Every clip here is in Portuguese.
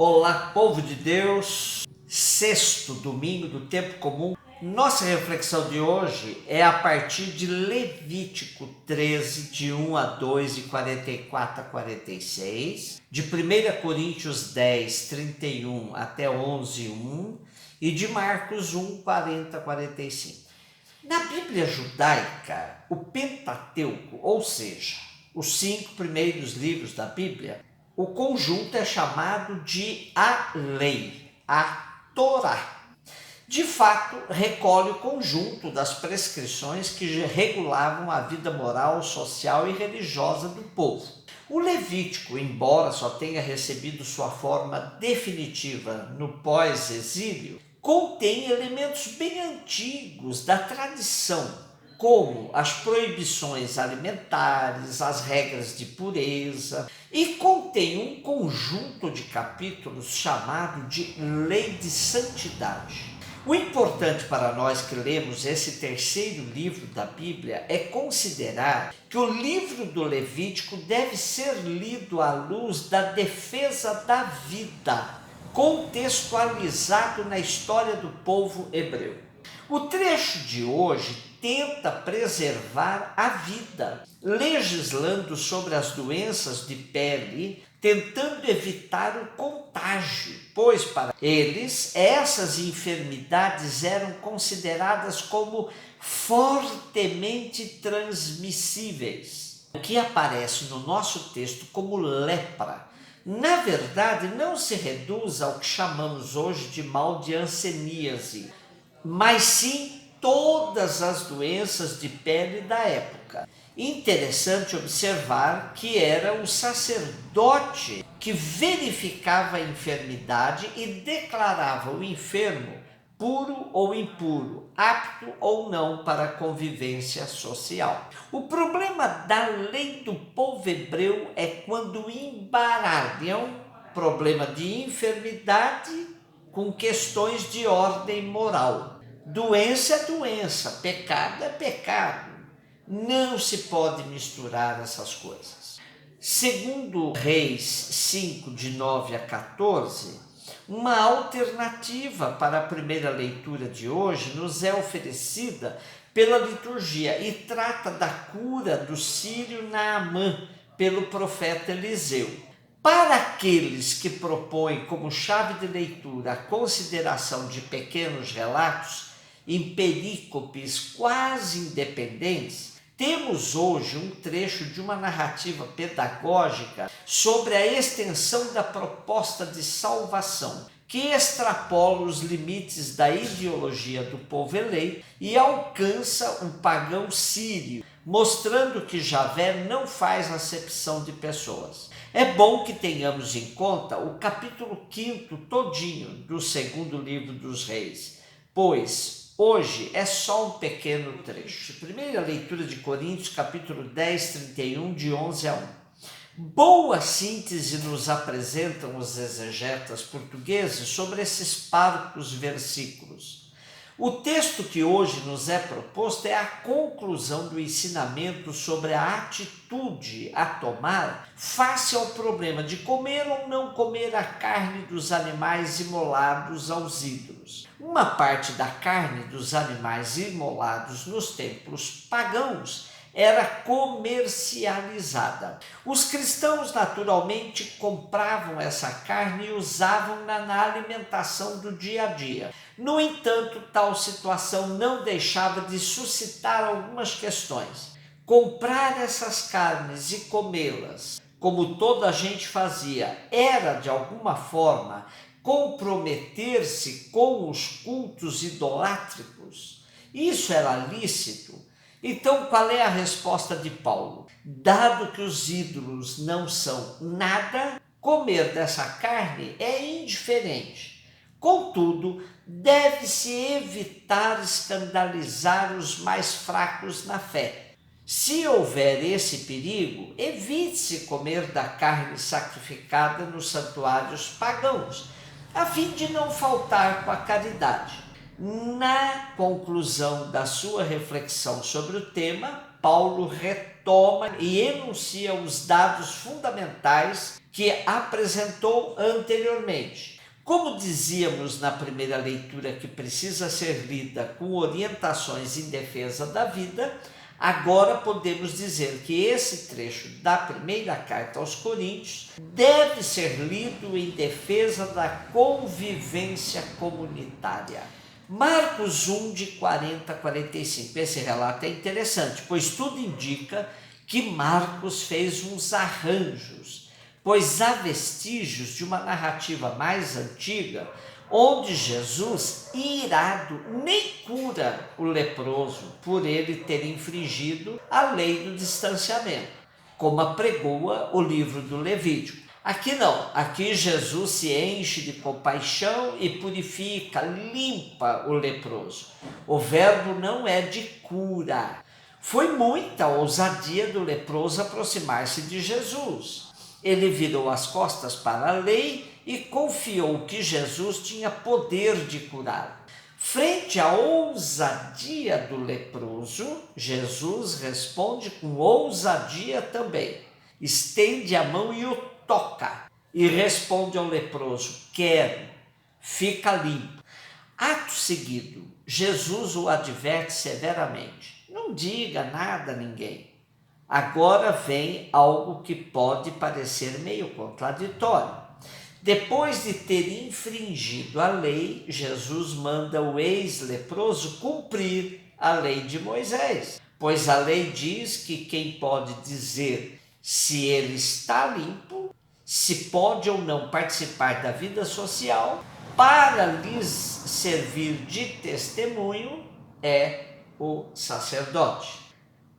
Olá, povo de Deus, sexto domingo do tempo comum. Nossa reflexão de hoje é a partir de Levítico 13, de 1 a 2 e 44 a 46, de 1 Coríntios 10, 31 até 11, 1 e de Marcos 1, 40 a 45. Na Bíblia judaica, o Pentateuco, ou seja, os 5 primeiros livros da Bíblia, o conjunto é chamado de a lei, a Torá. De fato, recolhe o conjunto das prescrições que regulavam a vida moral, social e religiosa do povo. O Levítico, embora só tenha recebido sua forma definitiva no pós-exílio, contém elementos bem antigos da tradição, como as proibições alimentares, as regras de pureza, e contém um conjunto de capítulos chamado de Lei de Santidade. O importante para nós que lemos esse terceiro livro da Bíblia é considerar que o livro do Levítico deve ser lido à luz da defesa da vida, contextualizado na história do povo hebreu. O trecho de hoje tenta preservar a vida, legislando sobre as doenças de pele, tentando evitar o contágio, pois para eles essas enfermidades eram consideradas como fortemente transmissíveis. O que aparece no nosso texto como lepra, na verdade não se reduz ao que chamamos hoje de mal de hanseníase, mas sim todas as doenças de pele da época. Interessante observar que era o sacerdote que verificava a enfermidade e declarava o enfermo puro ou impuro, apto ou não para a convivência social. O problema da lei do povo hebreu é quando embaralham problema de enfermidade com questões de ordem moral. Doença é doença, pecado é pecado. Não se pode misturar essas coisas. Segundo Reis 5, de 9 a 14, uma alternativa para a primeira leitura de hoje nos é oferecida pela liturgia e trata da cura do sírio Naamã pelo profeta Eliseu. Para aqueles que propõem como chave de leitura a consideração de pequenos relatos em perícopes quase independentes, temos hoje um trecho de uma narrativa pedagógica sobre a extensão da proposta de salvação, que extrapola os limites da ideologia do povo eleito e alcança um pagão sírio, mostrando que Javé não faz acepção de pessoas. É bom que tenhamos em conta o capítulo 5 todinho do segundo livro dos Reis, pois hoje é só um pequeno trecho. Primeira leitura de Coríntios, capítulo 10, 31, de 11 a 1. Boa síntese nos apresentam os exegetas portugueses sobre esses parcos versículos. O texto que hoje nos é proposto é a conclusão do ensinamento sobre a atitude a tomar face ao problema de comer ou não comer a carne dos animais imolados aos ídolos. Uma parte da carne dos animais imolados nos templos pagãos era comercializada. Os cristãos naturalmente compravam essa carne e usavam-na na alimentação do dia a dia. No entanto, tal situação não deixava de suscitar algumas questões. Comprar essas carnes e comê-las, como toda a gente fazia, era de alguma forma comprometer-se com os cultos idolátricos? Isso era lícito? Então, qual é a resposta de Paulo? Dado que os ídolos não são nada, comer dessa carne é indiferente. Contudo, deve-se evitar escandalizar os mais fracos na fé. Se houver esse perigo, evite-se comer da carne sacrificada nos santuários pagãos, a fim de não faltar com a caridade. Na conclusão da sua reflexão sobre o tema, Paulo retoma e enuncia os dados fundamentais que apresentou anteriormente. Como dizíamos na primeira leitura, que precisa ser lida com orientações em defesa da vida, agora podemos dizer que esse trecho da primeira carta aos Coríntios deve ser lido em defesa da convivência comunitária. Marcos 1, de 40 a 45. Esse relato é interessante, pois tudo indica que Marcos fez uns arranjos, pois há vestígios de uma narrativa mais antiga, onde Jesus, irado, nem cura o leproso por ele ter infringido a lei do distanciamento, como apregoa o livro do Levítico. Aqui não, aqui Jesus se enche de compaixão e purifica, limpa o leproso. O verbo não é de cura. Foi muita ousadia do leproso aproximar-se de Jesus. Ele virou as costas para a lei e confiou que Jesus tinha poder de curar. Frente à ousadia do leproso, Jesus responde com ousadia também. Estende a mão e o toca, e responde ao leproso: quero, fica limpo. Ato seguido, Jesus o adverte severamente: não diga nada a ninguém. Agora vem algo que pode parecer meio contraditório. Depois de ter infringido a lei, Jesus manda o ex-leproso cumprir a lei de Moisés, pois a lei diz que quem pode dizer se ele está limpo, se pode ou não participar da vida social, para lhes servir de testemunho, é o sacerdote.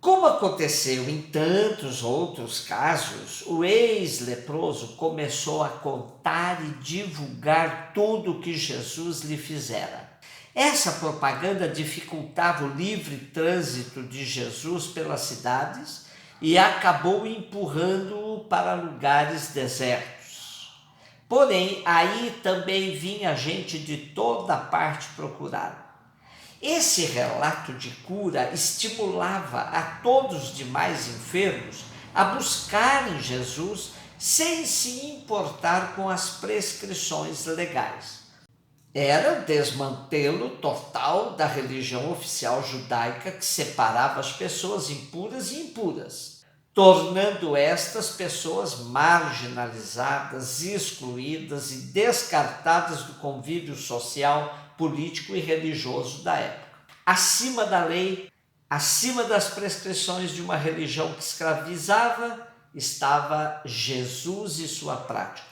Como aconteceu em tantos outros casos, o ex-leproso começou a contar e divulgar tudo o que Jesus lhe fizera. Essa propaganda dificultava o livre trânsito de Jesus pelas cidades e acabou empurrando-o para lugares desertos. Porém, aí também vinha gente de toda parte procurá-lo. Esse relato de cura estimulava a todos os demais enfermos a buscarem Jesus sem se importar com as prescrições legais. Era o desmantelo total da religião oficial judaica que separava as pessoas impuras e impuras, tornando estas pessoas marginalizadas, excluídas e descartadas do convívio social, político e religioso da época. Acima da lei, acima das prescrições de uma religião que escravizava, estava Jesus e sua prática,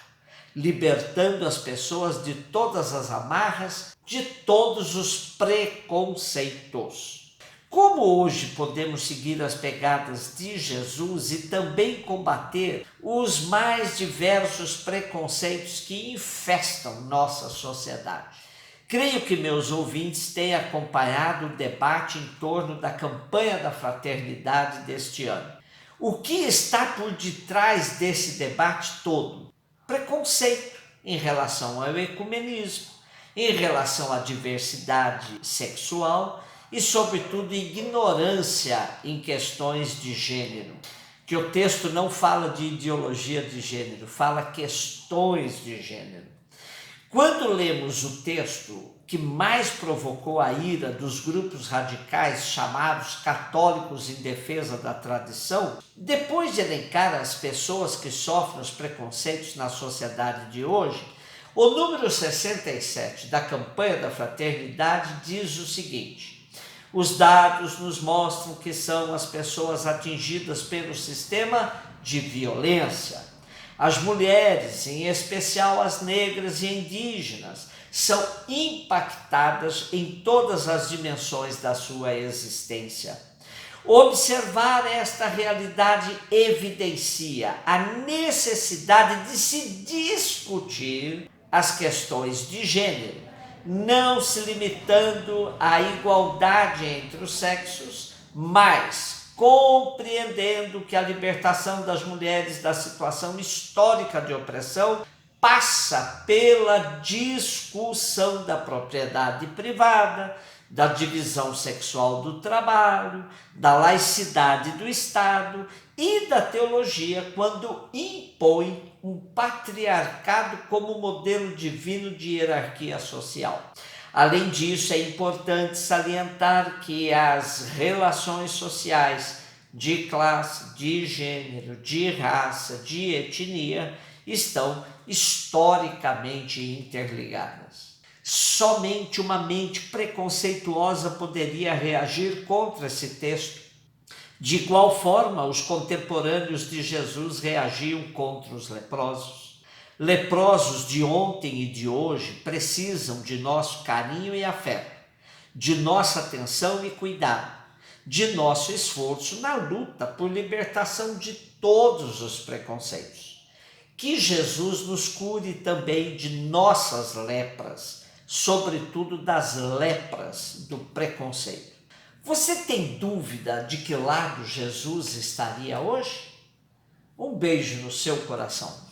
libertando as pessoas de todas as amarras, de todos os preconceitos. Como hoje podemos seguir as pegadas de Jesus e também combater os mais diversos preconceitos que infestam nossa sociedade? Creio que meus ouvintes têm acompanhado o debate em torno da campanha da fraternidade deste ano. O que está por detrás desse debate todo? Preconceito em relação ao ecumenismo, em relação à diversidade sexual e, sobretudo, ignorância em questões de gênero. Que o texto não fala de ideologia de gênero, fala questões de gênero. Quando lemos o texto que mais provocou a ira dos grupos radicais chamados católicos em defesa da tradição, depois de elencar as pessoas que sofrem os preconceitos na sociedade de hoje, o número 67 da campanha da fraternidade diz o seguinte: os dados nos mostram que são as pessoas atingidas pelo sistema de violência. As mulheres, em especial as negras e indígenas, são impactadas em todas as dimensões da sua existência. Observar esta realidade evidencia a necessidade de se discutir as questões de gênero, não se limitando à igualdade entre os sexos, mas compreendendo que a libertação das mulheres da situação histórica de opressão passa pela discussão da propriedade privada, da divisão sexual do trabalho, da laicidade do Estado e da teologia quando impõe um patriarcado como modelo divino de hierarquia social. Além disso, é importante salientar que as relações sociais de classe, de gênero, de raça, de etnia estão historicamente interligadas. Somente uma mente preconceituosa poderia reagir contra esse texto. De igual forma, os contemporâneos de Jesus reagiam contra os leprosos. Leprosos de ontem e de hoje precisam de nosso carinho e afeto, de nossa atenção e cuidado, de nosso esforço na luta por libertação de todos os preconceitos. Que Jesus nos cure também de nossas lepras, sobretudo das lepras do preconceito. Você tem dúvida de que lado Jesus estaria hoje? Um beijo no seu coração.